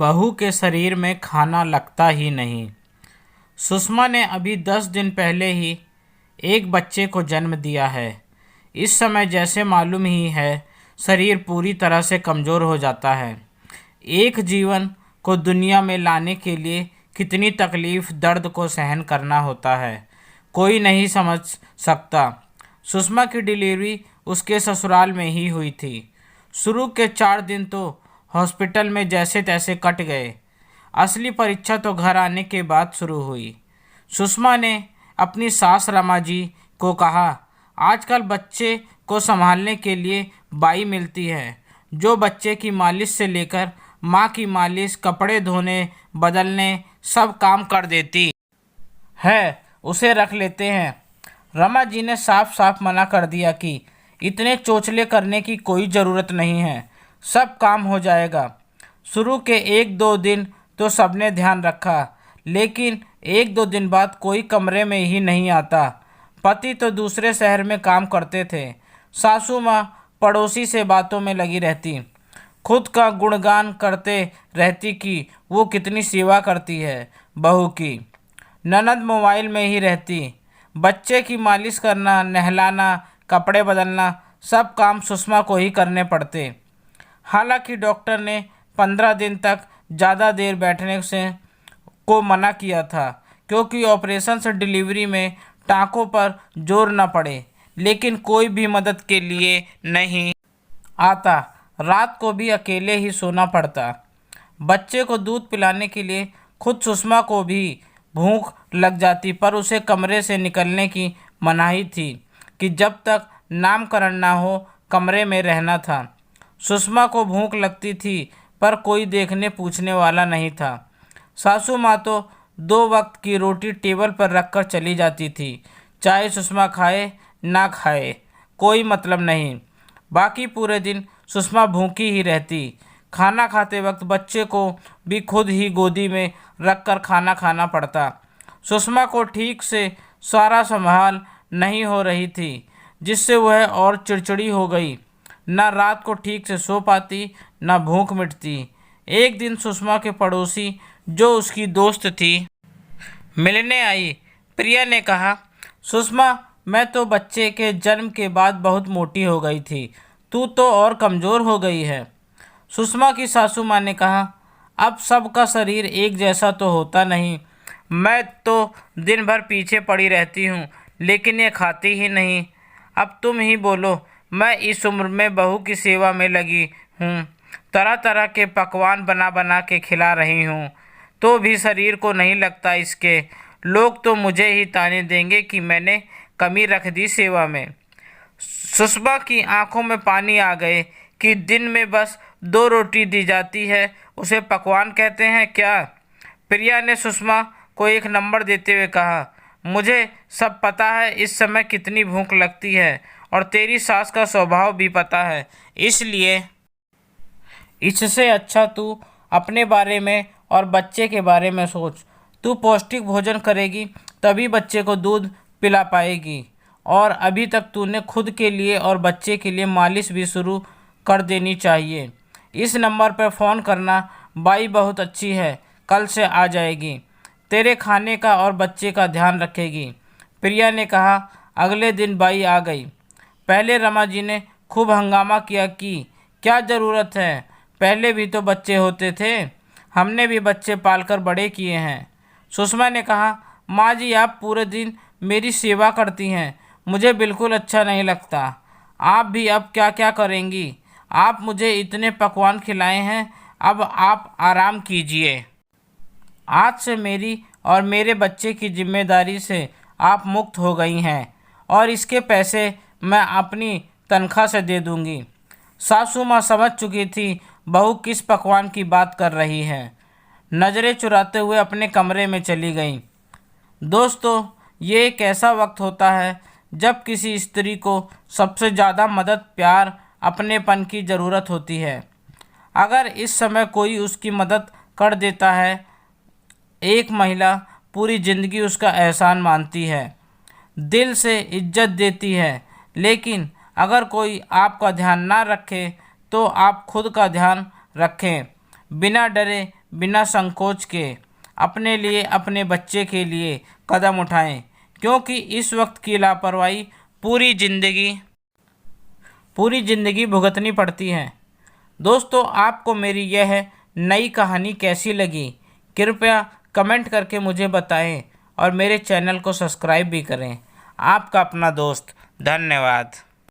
बहू के शरीर में खाना लगता ही नहीं। सुषमा ने अभी 10 दिन पहले ही एक बच्चे को जन्म दिया है। इस समय जैसे मालूम ही है, शरीर पूरी तरह से कमज़ोर हो जाता है। एक जीवन को दुनिया में लाने के लिए कितनी तकलीफ़ दर्द को सहन करना होता है, कोई नहीं समझ सकता। सुषमा की डिलीवरी उसके ससुराल में ही हुई थी। शुरू के 4 दिन तो हॉस्पिटल में जैसे तैसे कट गए। असली परीक्षा तो घर आने के बाद शुरू हुई। सुषमा ने अपनी सास रमा जी को कहा, आजकल बच्चे को संभालने के लिए बाई मिलती है, जो बच्चे की मालिश से लेकर माँ की मालिश, कपड़े धोने, बदलने सब काम कर देती है, उसे रख लेते हैं। रमा जी ने साफ साफ मना कर दिया कि इतने चोचले करने की कोई ज़रूरत नहीं है, सब काम हो जाएगा। शुरू के 1-2 दिन तो सबने ध्यान रखा, लेकिन 1-2 दिन बाद कोई कमरे में ही नहीं आता। पति तो दूसरे शहर में काम करते थे। सासू माँ पड़ोसी से बातों में लगी रहती, खुद का गुणगान करते रहती कि वो कितनी सेवा करती है बहू की। ननद मोबाइल में ही रहती। बच्चे की मालिश करना, नहलाना, कपड़े बदलना सब काम सुषमा को ही करने पड़ते। हालांकि डॉक्टर ने 15 दिन तक ज़्यादा देर बैठने से को मना किया था, क्योंकि ऑपरेशन से डिलीवरी में टाँकों पर जोर न पड़े, लेकिन कोई भी मदद के लिए नहीं आता। रात को भी अकेले ही सोना पड़ता। बच्चे को दूध पिलाने के लिए खुद सुषमा को भी भूख लग जाती, पर उसे कमरे से निकलने की मनाही थी कि जब तक नामकरण ना हो कमरे में रहना था। सुषमा को भूख लगती थी, पर कोई देखने पूछने वाला नहीं था। सासू माँ तो 2 वक्त की रोटी टेबल पर रखकर चली जाती थी। चाहे सुषमा खाए ना खाए कोई मतलब नहीं। बाकी पूरे दिन सुषमा भूखी ही रहती। खाना खाते वक्त बच्चे को भी खुद ही गोदी में रखकर खाना खाना पड़ता। सुषमा को ठीक से सारा संभाल नहीं हो रही थी, जिससे वह और चिड़चिड़ी हो गई। न रात को ठीक से सो पाती, न भूख मिटती। एक दिन सुषमा के पड़ोसी, जो उसकी दोस्त थी, मिलने आई। प्रिया ने कहा, सुषमा, मैं तो बच्चे के जन्म के बाद बहुत मोटी हो गई थी, तू तो और कमज़ोर हो गई है। सुषमा की सासू माँ ने कहा, अब सबका शरीर एक जैसा तो होता नहीं। मैं तो दिन भर पीछे पड़ी रहती हूँ, लेकिन ये खाती ही नहीं। अब तुम ही बोलो, मैं इस उम्र में बहू की सेवा में लगी हूँ, तरह तरह के पकवान बना बना के खिला रही हूँ, तो भी शरीर को नहीं लगता इसके। लोग तो मुझे ही ताने देंगे कि मैंने कमी रख दी सेवा में। सुषमा की आंखों में पानी आ गए कि दिन में बस 2 रोटी दी जाती है, उसे पकवान कहते हैं क्या? प्रिया ने सुषमा को एक नंबर देते हुए कहा, मुझे सब पता है इस समय कितनी भूख लगती है, और तेरी सास का स्वभाव भी पता है, इसलिए इससे अच्छा तू अपने बारे में और बच्चे के बारे में सोच। तू पौष्टिक भोजन करेगी तभी बच्चे को दूध पिला पाएगी, और अभी तक तूने खुद के लिए और बच्चे के लिए मालिश भी शुरू कर देनी चाहिए। इस नंबर पर फ़ोन करना, बाई बहुत अच्छी है, कल से आ जाएगी, तेरे खाने का और बच्चे का ध्यान रखेगी। प्रिया ने कहा। अगले दिन बाई आ गई। पहले रमा जी ने खूब हंगामा किया कि क्या ज़रूरत है, पहले भी तो बच्चे होते थे, हमने भी बच्चे पालकर बड़े किए हैं। सुषमा ने कहा, माँ जी आप पूरे दिन मेरी सेवा करती हैं, मुझे बिल्कुल अच्छा नहीं लगता। आप भी अब क्या क्या करेंगी? आप मुझे इतने पकवान खिलाए हैं, अब आप आराम कीजिए। आज से मेरी और मेरे बच्चे की जिम्मेदारी से आप मुक्त हो गई हैं, और इसके पैसे मैं अपनी तनख्वाह से दे दूंगी। सासू माँ समझ चुकी थी बहू किस पकवान की बात कर रही है। नज़रें चुराते हुए अपने कमरे में चली गईं। दोस्तों, ये एक ऐसा वक्त होता है जब किसी स्त्री को सबसे ज़्यादा मदद, प्यार, अपनेपन की ज़रूरत होती है। अगर इस समय कोई उसकी मदद कर देता है, एक महिला पूरी ज़िंदगी उसका एहसान मानती है, दिल से इज्जत देती है। लेकिन अगर कोई आपका ध्यान ना रखे, तो आप खुद का ध्यान रखें। बिना डरे, बिना संकोच के अपने लिए, अपने बच्चे के लिए कदम उठाएं, क्योंकि इस वक्त की लापरवाही पूरी ज़िंदगी भुगतनी पड़ती है। दोस्तों, आपको मेरी यह नई कहानी कैसी लगी, कृपया कमेंट करके मुझे बताएं और मेरे चैनल को सब्सक्राइब भी करें। आपका अपना दोस्त। धन्यवाद।